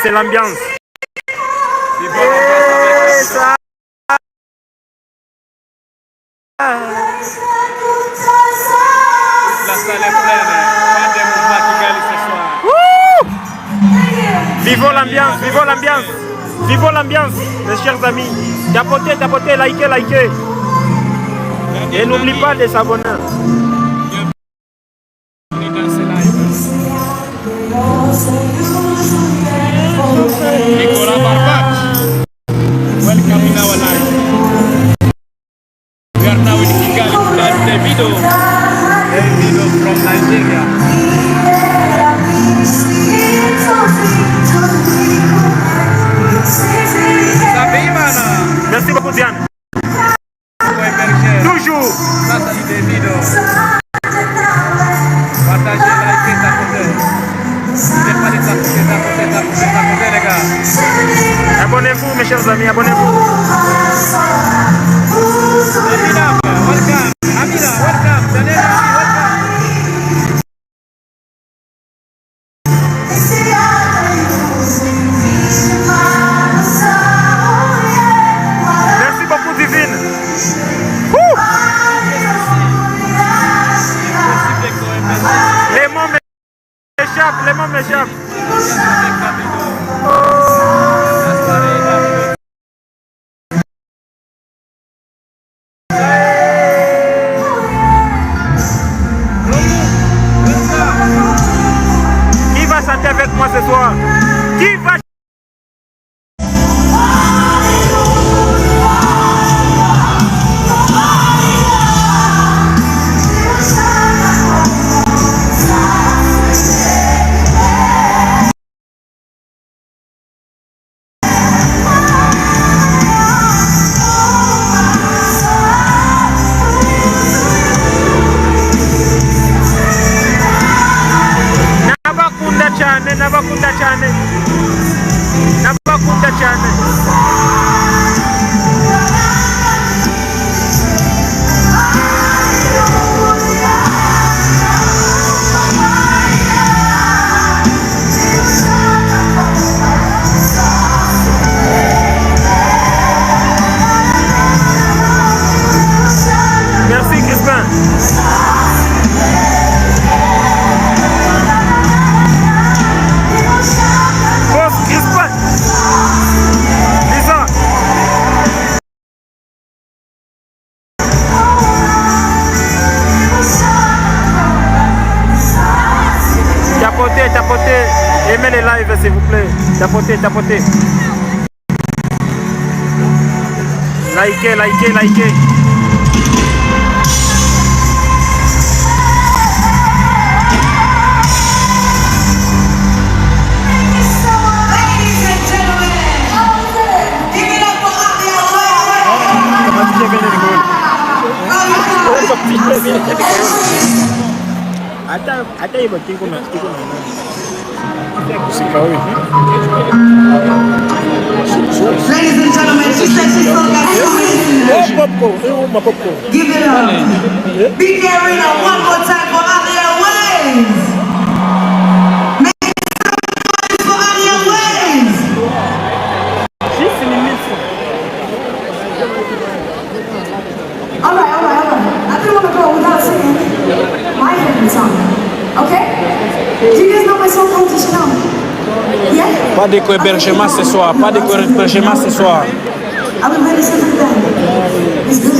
c'est l'ambiance. La salle est pleine, pas de mouvement qui gagne ce soir. Vivons l'ambiance, vivons l'ambiance. Vivons l'ambiance, mes chers amis. Tapotez, tapotez, likez, likez. Et n'oublie pas de s'abonner. Nicolas Barbat, welcome in our life. We are now in Kigali, that's Davido from Nigeria. Merci beaucoup Diane. Toujours. Ça c'est Davido. Partagez, likez, tapotez. N'oubliez pas de tapoter, les gars. Abonnez-vous mes chers amis, abonnez-vous. Amina, welcome. Amina, welcome. Daniela, welcome. Merci beaucoup Divine. Les mots m'échappent, les mots m'échappent. Qui va chanter avec moi ce soir? Qui va Nabakunda cyane. Nabakunda cyane. Merci Crispin. Tapotez, tapotez, aimez les lives s'il vous plaît. Tapotez, tapotez. Likez, likez, likez. Hata hivyo kiko na sikawi. Ladies and gentlemen, she said she still got popcorn. Give it up. Big Arena one more time for Ariel Waves. Make some noise for Ariel Waves. She's in the midst. All right. I didn't want to go without singing my favorite song. Okay? Do you guys know my song Competition Now? Yeah? Pas de hébergement ce soir, pas de hébergement ce soir. I've been ready since the band. It's good.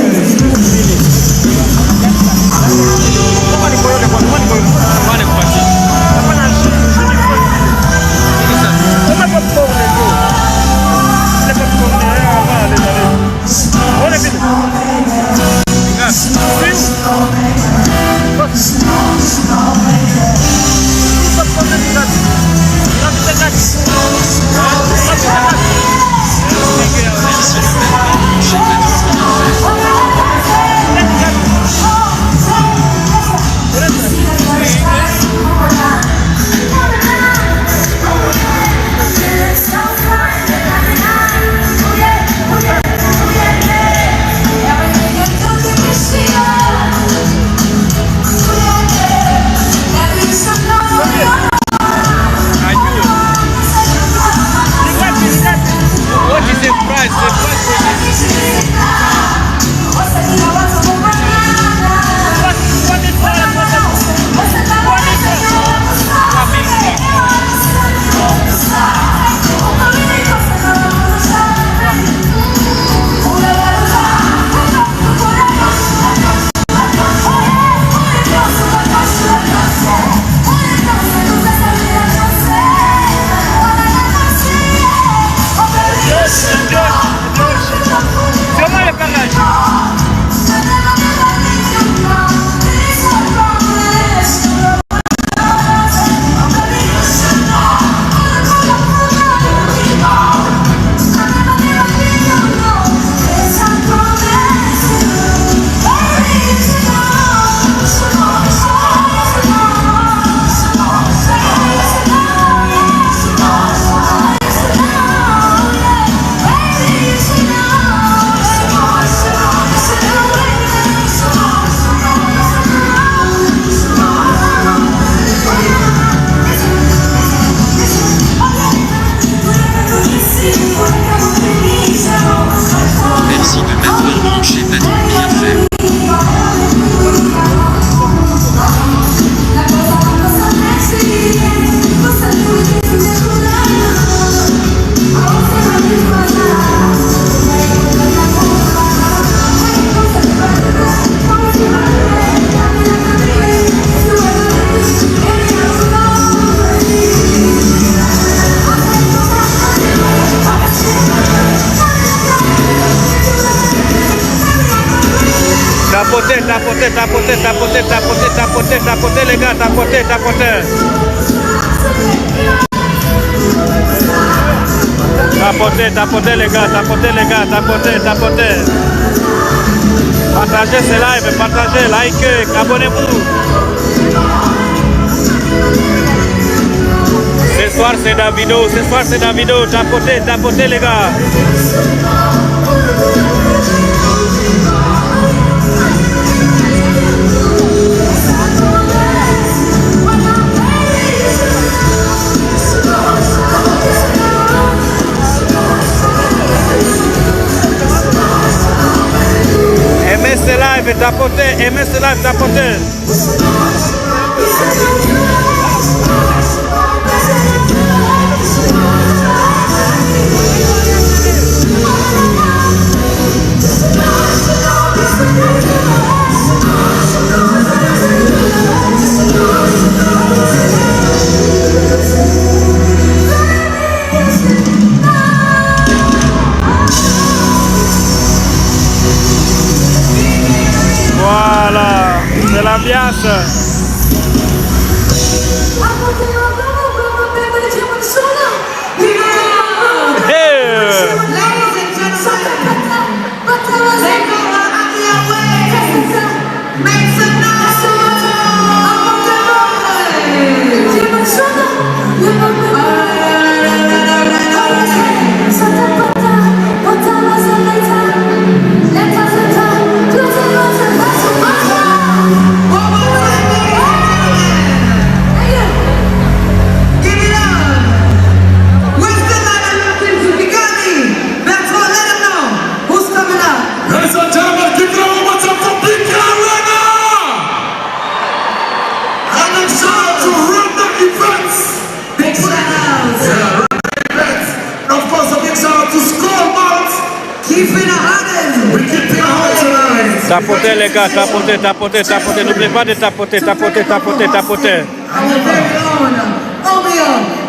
Tapotez, tapotez, tapotez, tapotez, tapotez, tapotez, tapotez les gars, tapotez, tapotez. Tapotez, tapotez les gars, tapotez les gars, tapotez, tapotez. Partagez ce live, partagez, likez, abonnez-vous. Ce soir c'est Davido, ce soir c'est Davido, tapotez, tapotez les gars. Aimez ce live, tapotez, aimez ce live, tapotez. Voilà, c'est l'ambiance. Tapotez les gars, tapotez, tapotez, tapotez. N'oubliez pas de tapoter, tapoter, tapoter, tapoter.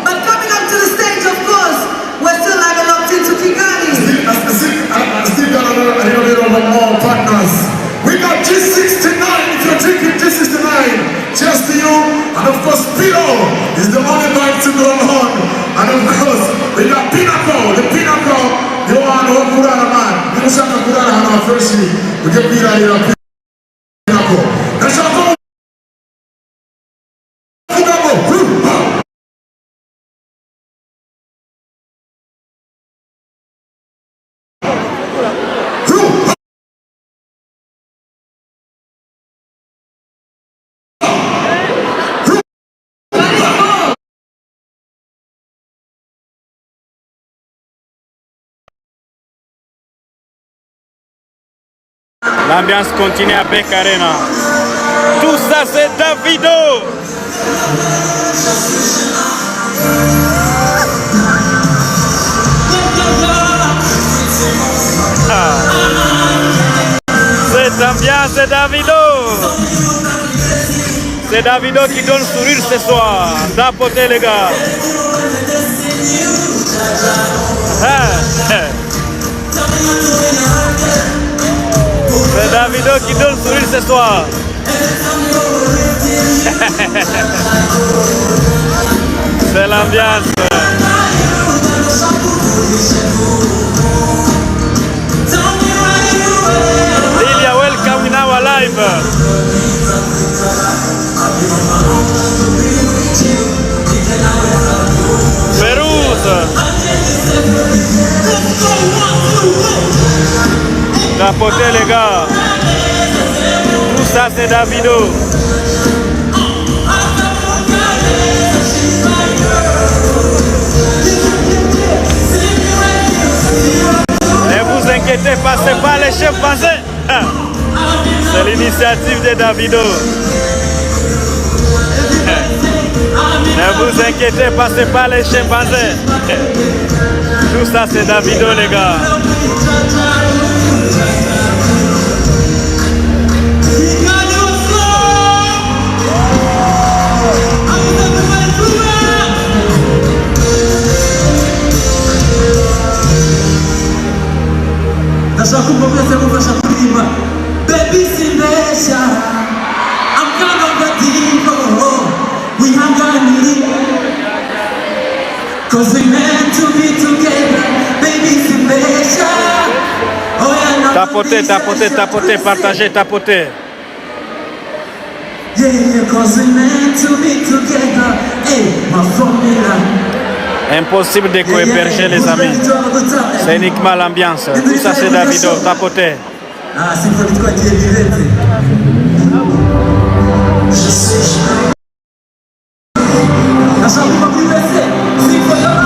But coming up to the stage, of course, we're still having locked into Kigali. I still got a little bit of more partners. We got G69, if you're drinking G69, just to you. And of course, Pino is the only band to go on. And of course, we got Pinnacle, the Pinnacle. You want to Kurana man. You know something Kurana on our first week. We get Pina here on Pinnacle. That's our goal. L'ambiance continue à Beck Arena. Tout ça c'est Davido. Cette ambiance c'est Davido. C'est Davido qui donne sourire ce soir. Tapotez les gars. C'est Davido qui donne sourire ce soir. C'est l'ambiance. Lilia, welcome in our live. Pérouse. Tapotez les gars. Tout ça c'est Davido. Ne vous inquiétez pas, c'est pas les chimpanzés. C'est l'initiative de Davido. Ne vous inquiétez pas, c'est pas les chimpanzés. Tout ça c'est Davido les gars. Nashaka kumwambia sema fasha kulima. Baby Simba. Cause we meant to be together, baby, c'est déjà. Tapotez, tapotez, tapotez, partagez, tapotez. Yeah, cause we meant to be together. Hey, ma formula. Impossible de cohéberger les amis. C'est uniquement l'ambiance. Tout ça c'est Davido, tapotez. Ah, c'est pas du tout à dire vivete. Je sais. La chambre va plus baisser. C'est pas grave.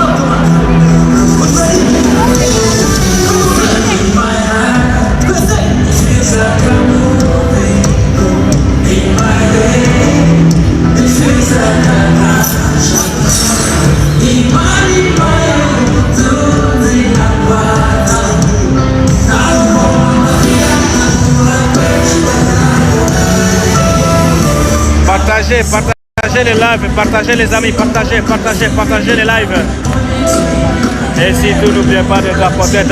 Partagez les lives, partagez les amis, partagez les lives. Et surtout n'oubliez pas de tapoter.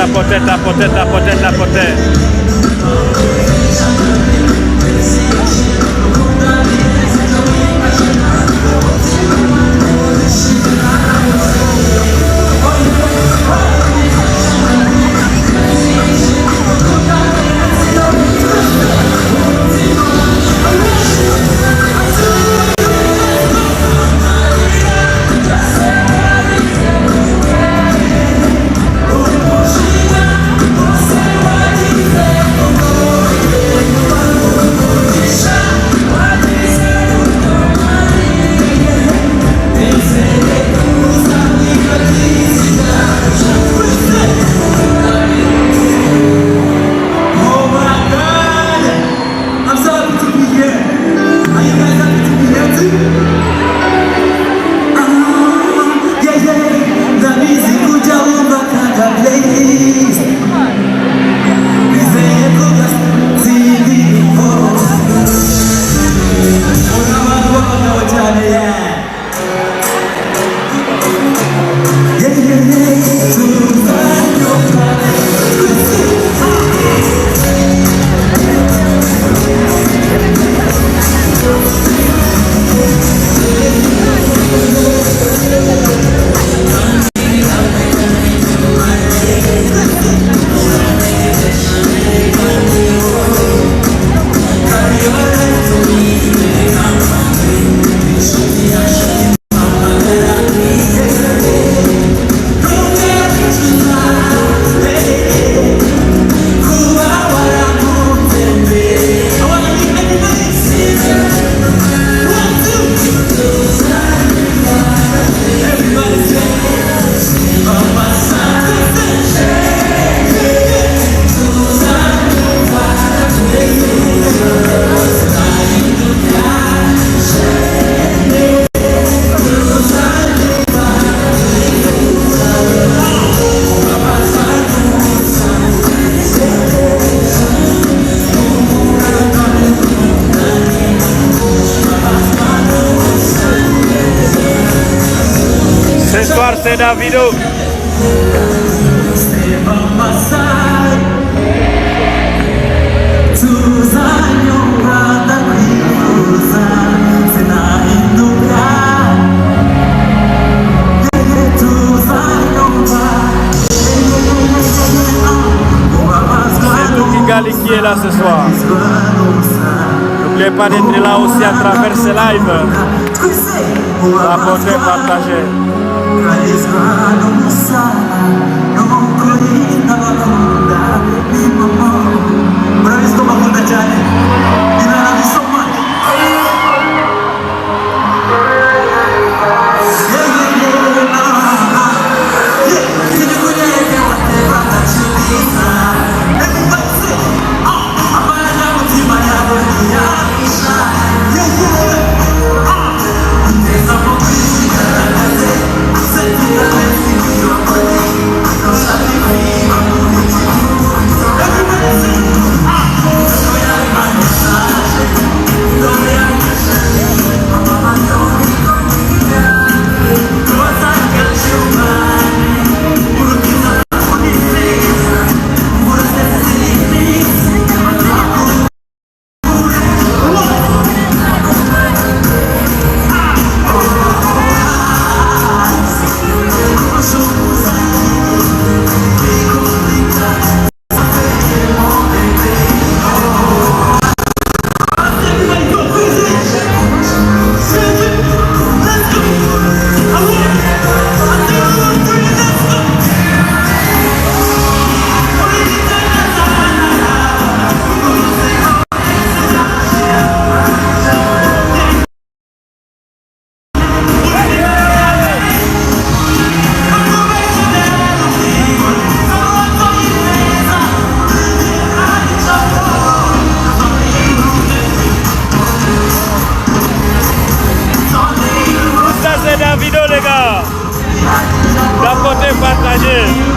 C'est Davido. Qui est là ce soir. N'oubliez pas d'être là aussi à travers ce live. Apportez, partagez. Yeah. Capotez, partagez.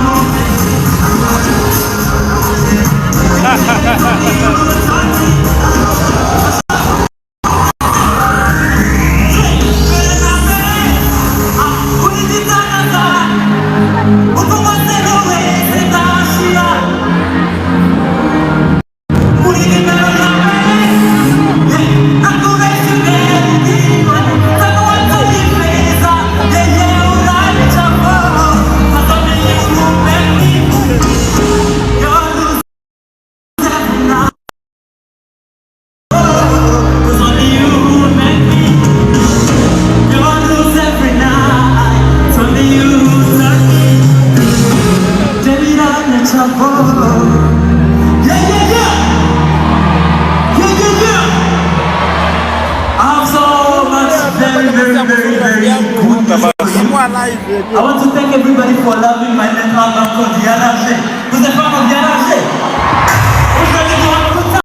I want to thank everybody for loving my mental health.